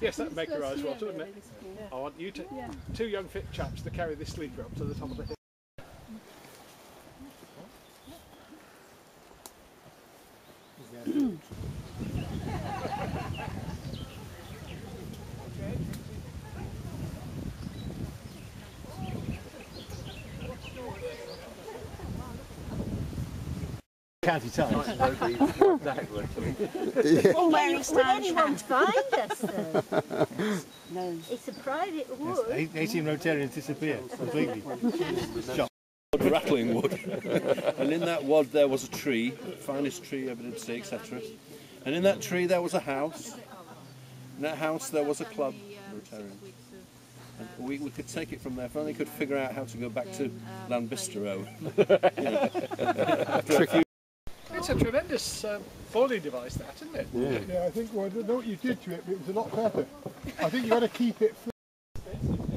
Yes, that'd make her eyes water, wouldn't it? Yeah. I want you to, two young fit chaps to carry this sleeper up to the top of the hill. County town. Well, where it's anyone to find us though. No. It's a private wood. Yes, 18 Rotarians disappeared completely. Rattling wood. And in that wood there was a tree, finest tree ever did see, etc. And in that tree there was a house. In that house there was a club, Rotarian. And we could take it from there if only could figure out how to go back to Llanbistro. It's a tremendous foley device, that, isn't it? Yeah. Yeah, I think, well, I don't know what you did to it, but it was a lot better. I think you've got to keep it free.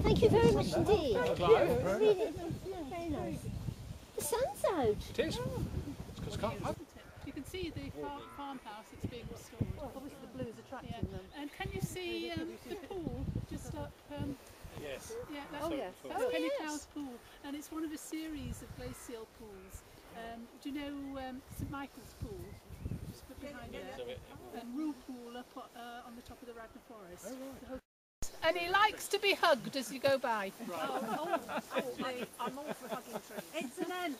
Thank you very much indeed. Clive? Really, very nice. The sun's out. It is. It's because you can see the farmhouse that's being restored. Obviously the blue is attracting them. And can you see the pool just up? yes. Yeah, that's Penny Cow's pool, and it's one of a series of glacial pools. Do you know St Michael's pool? Just put behind there. And Rue pool up on the top of the Radnor Forest. Oh, right. And he likes to be hugged as you go by. Right. I'm all for hugging trees. It's an ant.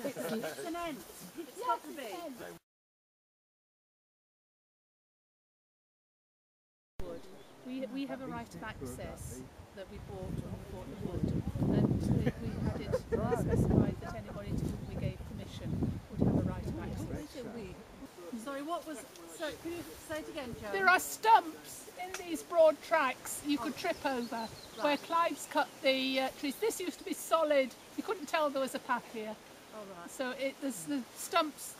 It's an ant. It's got to be. We have a right of access that we bought when we bought the wood, and we had it specified that anybody to whom we gave permission would have a right of access. Sorry, what was? So can you say it again, Joan? There are stumps in these broad tracks you could trip over, where Clive's cut the trees. This used to be solid. You couldn't tell there was a path here. Oh, right. So there's the stumps.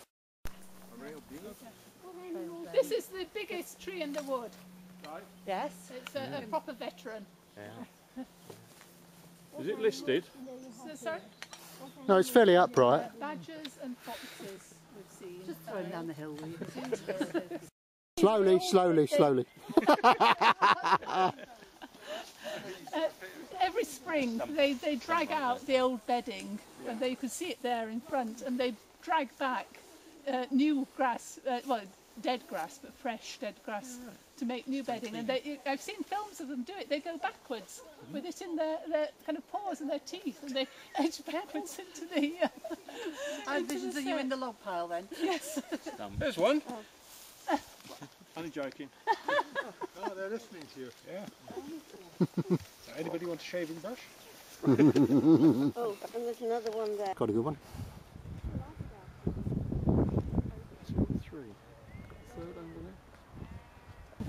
This is the biggest tree in the wood. Yes. It's a proper veteran. Yeah. Is it listed? Sorry? No, it's fairly upright. Badgers and foxes we've seen. Just throw them down the hill, will you? Slowly, slowly, slowly. Every spring they drag out the old bedding, and you can see it there in front, and they drag back new grass, well, dead grass, but fresh dead grass, to make new bedding. And I've seen films of them do it. They go backwards with it in their kind of paws and their teeth, and they edge backwards into the... I have visions of you in the log pile then. Yes. There's one. Only joking. Oh, they're listening to you. Yeah. So anybody want a shaving brush? Oh, and there's another one there. Got a good one.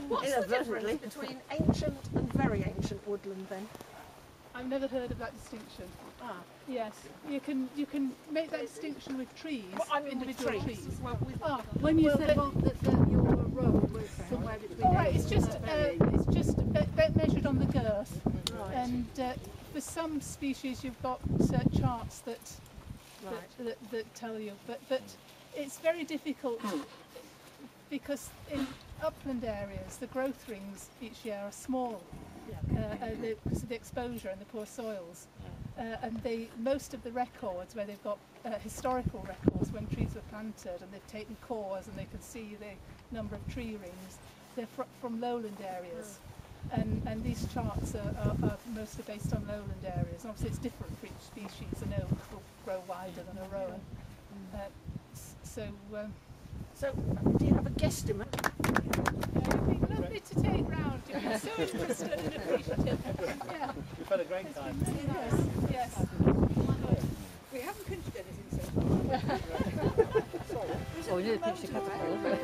What's the difference between ancient and very ancient woodland then? I've never heard of that distinction. Ah. Yes, you can make that distinction with trees, Well, I mean individual with trees. Well, with When you said that your road was somewhere between... All right, it's just measured on the girth, and for some species you've got charts that tell you, but it's very difficult because in upland areas the growth rings each year are small because of the exposure and the poor soils, and most of the records where they've got historical records when trees were planted and they've taken cores and they can see the number of tree rings, they're from lowland areas, and these charts are mostly based on lowland areas. And obviously it's different for each species. An oak will grow wider than a rowan. So, do you have a guesstimate? It'd be lovely to take round. You'd be so interested and appreciative. Yeah. We've had a great time. Yes. We haven't pinched anything so far. Oh, we need a picture caterpillar.